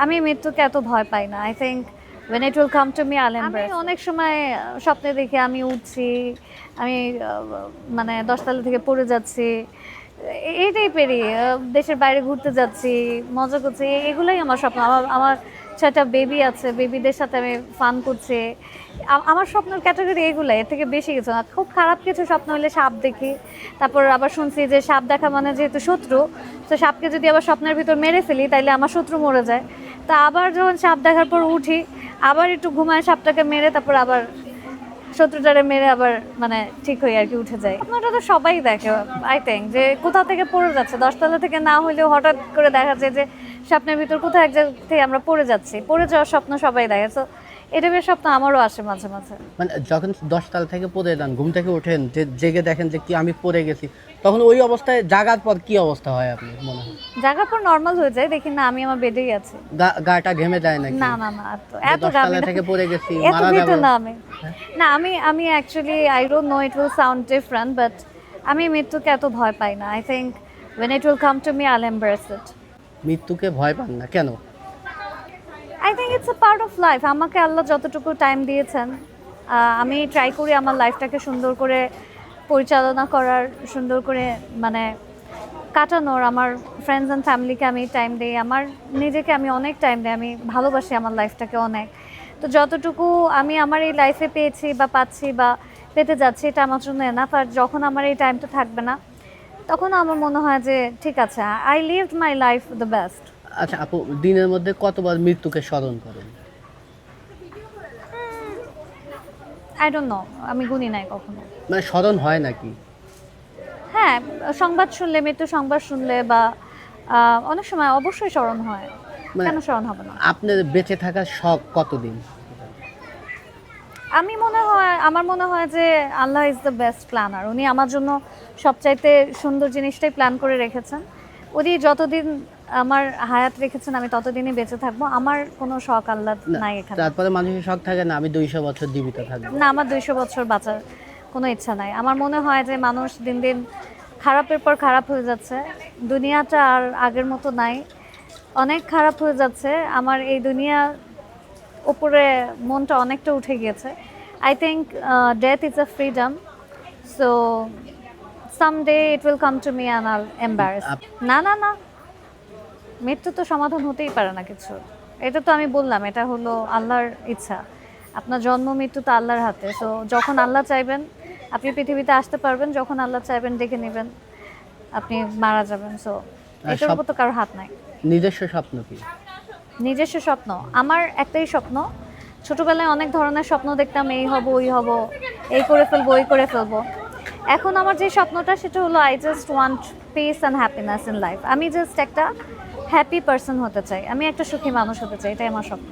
আমি মৃত্যুকে এত ভয় পাই না। I think when it will come to me I'll embrace আমি অনেক সময় স্বপ্নে দেখি আমি উঠছি, আমি মানে 10 তলা থেকে পড়ে যাচ্ছি, এই টাইপেরই দেশের বাইরে ঘুরতে যাচ্ছি, মজা করছি, এগুলোই আমার স্বপ্ন। আমার আমার 6টা বেবি আছে, বেবিদের সাথে আমি ফান করছি। আমার স্বপ্নের ক্যাটাগরি এগুলাই, এর থেকে বেশি কিছু না। খুব খারাপ কিছু স্বপ্ন হলে সাপ দেখি, তারপর আবার শুনছি যে সাপ দেখা মানে যেহেতু শত্রু, তো সাপকে যদি আবার স্বপ্নের ভিতর মেরে ফেলি তাইলে আমার শত্রু মরে যায়। তা আবার যখন সাপ দেখার পর উঠি, আবার একটু ঘুমায় সাপটাকে মেরে তারপর আবার শত্রুটারে মেরে আবার মানে ঠিক হয়ে আর কি উঠে যায়। স্বপ্নটা তো সবাই দেখে আই থিঙ্ক, যে কোথাও থেকে পড়ে যাচ্ছে, 10 তলা থেকে না হলেও হঠাৎ করে দেখা যায় যে স্বপ্নের ভিতর কোথাও এক জায়গা থেকে আমরা পড়ে যাচ্ছি, পড়ে যাওয়ার স্বপ্ন সবাই দেখে। তো এটা বেশ স্বপ্ন আমারও আসে মাঝে মাঝে। মানে যখন 10 তলা থেকে পড়ে যান, ঘুম থেকে ওঠেন, যে জেগে দেখেন যে কি আমি পড়ে গেছি, তখন ওই অবস্থায় জাগার পর কি অবস্থা হয় আপনার মনে হয়? জাগার পর নর্মাল হয়ে যায়, দেখি না আমি আমার বেডেই আছি। গাটা ঘেমে যায় নাকি? না না না, এত 10 তলা থেকে পড়ে গেছি, এত মারা ভীতু যাবো? না আমি। না আমি আমি actually I don't know, it will sound different, but আমি মৃত্যুকে এত ভয় পাই না। I think when it will come to me I'll embrace it. মৃত্যুকে ভয় পান না কেন? I think it's a part of life. আমাকে আল্লাহ যতটুকু টাইম দিয়েছেন, আমি ট্রাই করি আমার লাইফটাকে সুন্দর করে পরিচালনা করার, সুন্দর করে মানে কাটানোর। আমার ফ্রেন্ডস অ্যান্ড ফ্যামিলিকে আমি টাইম দিই, আমার নিজেকে আমি অনেক টাইম দিই, আমি ভালোবাসি আমার লাইফটাকে অনেক। তো যতটুকু আমি আমার এই লাইফে পেয়েছি বা পাচ্ছি বা পেতে যাচ্ছি, এটা আমার জন্য এনাফ। আর যখন আমার এই টাইমটা থাকবে না, তখন আমার মনে হয় যে ঠিক আছে, I lived my life the best. আচ্ছা আপু, দিনের মধ্যে কতবার মৃত্যুকে স্মরণ করেন? আই ডোন্ট নো, আমি গুনি নাই কখনো। মানে স্মরণ হয় নাকি? হ্যাঁ, সংবাদ শুনলে, মৃত্যু সংবাদ শুনলে বা অনেক সময় অবশ্যই স্মরণ হয়। মানে কেন স্মরণ হবে না? আপনার বেঁচে থাকার শখ কতদিন? আমার মনে হয় যে আল্লাহ ইজ দ্য বেস্ট প্ল্যানার। উনি আমার জন্য সবচাইতে সুন্দর জিনিসটাই প্ল্যান করে রেখেছেন। উনি যতদিন আমার হায়াত রেখেছেন আমি ততদিনই বেঁচে থাকবো। আমার কোনো শখ আল্লাহ নাই এখানে। তারপরে মানুষের শখ থাকে না, আমি 200 বছর জীবিত থাকবো? না, আমার 200 বছর বাঁচার কোনো ইচ্ছা নাই। আমার মনে হয় যে মানুষ দিন দিন খারাপের পর খারাপ হয়ে যাচ্ছে, দুনিয়াটা আর আগের মতো নাই, অনেক খারাপ হয়ে যাচ্ছে। আমার এই দুনিয়া উপরে মনটা অনেকটা উঠে গিয়েছে। I think death is a freedom, so someday it will come to me and I'll embrace. না না না, মৃত্যু তো সমাধান হতেই পারে না কিছু। এটা তো আমি বললাম, এটা হলো আল্লাহর ইচ্ছা। আপনার জন্ম মৃত্যু তো আল্লাহর হাতে। সো যখন আল্লাহ চাইবেন আপনি পৃথিবীতে আসতে পারবেন, যখন আল্লাহ চাইবেন ডেকে নেবেন, আপনি মারা যাবেন। সো এটার উপর তো কারোর হাত নাই। নিজস্ব স্বপ্ন কি? নিজস্ব স্বপ্ন আমার একটাই স্বপ্ন। ছোটবেলায় অনেক ধরনের স্বপ্ন দেখতাম, এই হব ওই হব, এই করে ফেলবো ওই করে ফেলবো। এখন আমার যে স্বপ্নটা সেটা হলো I just want piece and happiness in life. আমি জাস্ট একটা হ্যাপি পারসন হতে চাই, আমি একটা সুখী মানুষ হতে চাই, এটাই আমার স্বপ্ন।